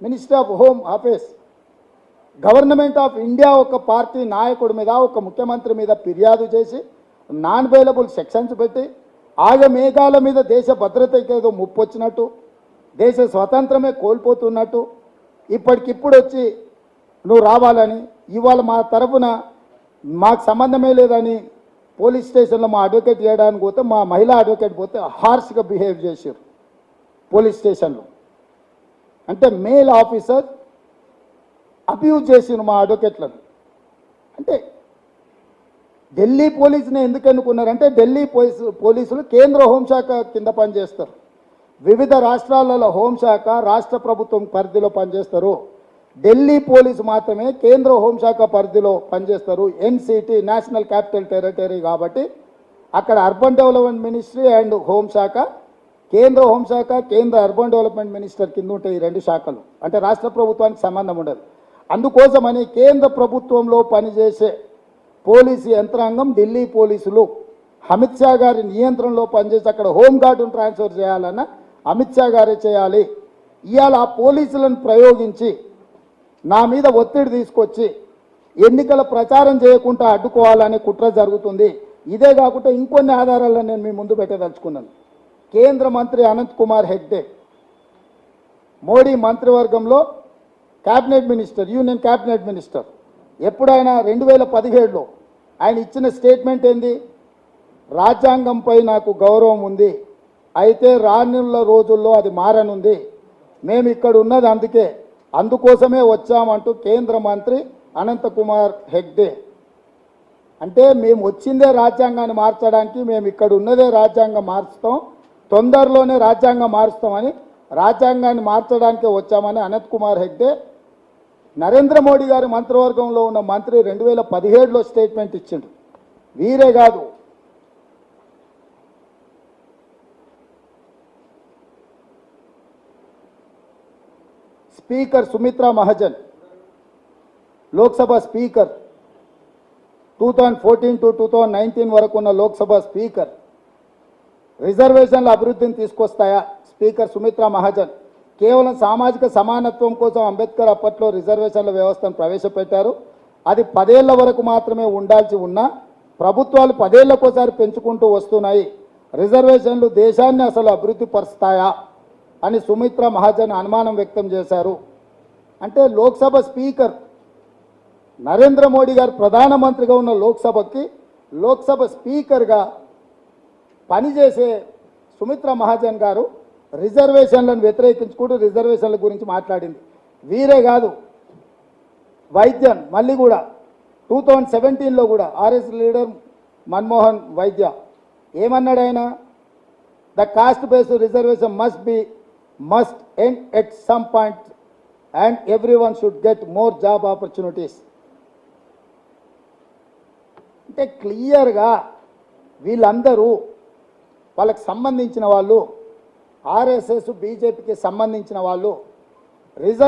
Ministry of home affairs, government of India ఒక party నాయకుడి మీద, ఒక ముఖ్యమంత్రి మీద ఫిర్యాదు చేసి నాన్ అవైలబుల్ సెక్షన్స్ పెట్టి ఆగమేఘాల మీద దేశ భద్రతకి ఏదో ముప్పు వచ్చినట్టు, దేశ స్వతంత్రమే కోల్పోతున్నట్టు ఇప్పటికిప్పుడు వచ్చి నువ్వు రావాలని, ఇవాళ మా తరఫున మాకు సంబంధమే లేదని పోలీస్ స్టేషన్లో మా అడ్వకేట్ చేయడానికి పోతే, మా మహిళా అడ్వకేట్ పోతే హార్ష్గా బిహేవ్ చేశారు పోలీస్ స్టేషన్లో. అంటే మేల్ ఆఫీసర్ అబ్యూజ్ చేసిన మా అడ్వకేట్లను. అంటే ఢిల్లీ పోలీసుని ఎందుకు ఎన్నుకున్నారంటే, ఢిల్లీ పోలీసులు కేంద్ర హోంశాఖ కింద పనిచేస్తారు. వివిధ రాష్ట్రాలలో హోంశాఖ రాష్ట్ర ప్రభుత్వం పరిధిలో పనిచేస్తారు. ఢిల్లీ పోలీసు మాత్రమే కేంద్ర హోంశాఖ పరిధిలో పనిచేస్తారు. ఎన్సిటి నేషనల్ క్యాపిటల్ టెరిటరీ కాబట్టి అక్కడ అర్బన్ డెవలప్మెంట్ మినిస్ట్రీ అండ్ హోంశాఖ, కేంద్ర హోంశాఖ కేంద్ర అర్బన్ డెవలప్మెంట్ మినిస్టర్ కింద ఉంటాయి ఈ రెండు శాఖలు. అంటే రాష్ట్ర ప్రభుత్వానికి సంబంధం ఉండదు. అందుకోసమని కేంద్ర ప్రభుత్వంలో పనిచేసే పోలీసు యంత్రాంగం ఢిల్లీ పోలీసులు అమిత్ షా గారి నియంత్రణలో పనిచేసి అక్కడ హోంగార్డును ట్రాన్స్ఫర్ చేయాలన్న అమిత్ షా గారే చేయాలి. ఇవాళ ఆ పోలీసులను ప్రయోగించి నా మీద ఒత్తిడి తీసుకొచ్చి ఎన్నికల ప్రచారం చేయకుండా అడ్డుకోవాలనే కుట్ర జరుగుతుంది. ఇదే కాకుండా ఇంకొన్ని ఆధారాలను నేను మీ ముందు పెట్టదలుచుకున్నాను. కేంద్ర మంత్రి అనంత్ కుమార్ హెగ్డే మోడీ మంత్రివర్గంలో cabinet minister, union cabinet minister. ఎప్పుడైనా 2017లో ఆయన ఇచ్చిన స్టేట్మెంట్ ఏంది? రాజ్యాంగంపై నాకు గౌరవం ఉంది, అయితే రానున్న రోజుల్లో అది మారనుంది, మేము ఇక్కడ ఉన్నది అందుకోసమే వచ్చామంటూ కేంద్ర మంత్రి అనంత కుమార్ హెగ్డే. అంటే మేము వచ్చిందే రాజ్యాంగాన్ని మార్చడానికి, మేము ఇక్కడ ఉన్నదే రాజ్యాంగం మార్చుతాం, తొందరలోనే రాజ్యాంగం మారుస్తామని, రాజ్యాంగాన్ని మార్చడానికే వచ్చామని అనంత్ కుమార్ హెగ్డే నరేంద్ర మోడీ గారి మంత్రివర్గంలో ఉన్న మంత్రి 2017లో స్టేట్మెంట్ ఇచ్చిండు. వీరే కాదు, speaker Sumitra Mahajan, Lok Sabha speaker 2014 to 2019 వరకు ఉన్న లోక్సభ స్పీకర్, రిజర్వేషన్ల అభివృద్ధిని తీసుకొస్తాయా? స్పీకర్ సుమిత్రా మహాజన్ కేవలం సామాజిక సమానత్వం కోసం అంబేద్కర్ అప్పట్లో రిజర్వేషన్ల వ్యవస్థను ప్రవేశపెట్టారు. అది 10 ఏళ్ల వరకు మాత్రమే ఉండాల్సి ఉన్నా ప్రభుత్వాలు 10 ఏళ్లకోసారి పెంచుకుంటూ వస్తున్నాయి. రిజర్వేషన్లు దేశాన్ని అసలు అభివృద్ధి పరుస్తాయా అని సుమిత్రా మహాజన్ అనుమానం వ్యక్తం చేశారు. అంటే లోక్సభ స్పీకర్ నరేంద్ర మోడీ గారు ప్రధానమంత్రిగా ఉన్న లోక్సభకి లోక్సభ స్పీకర్గా పనిచేసే సుమిత్రా మహాజన్ గారు రిజర్వేషన్లను వ్యతిరేకించుకుంటూ రిజర్వేషన్ల గురించి మాట్లాడింది. వీరే కాదు, వైద్యన్ మళ్ళీ కూడా 2017లో కూడా ఆర్ఎస్ లీడర్ మన్మోహన్ వైద్య ఏమన్నాడు ఆయన? The cost based reservation must end at some point and everyone should get more job opportunities. అంటే క్లియర్గా వీళ్ళందరూ వాళ్ళకి సంబంధించిన వాళ్ళు, ఆర్ఎస్ఎస్ బీజేపీకి సంబంధించిన వాళ్ళు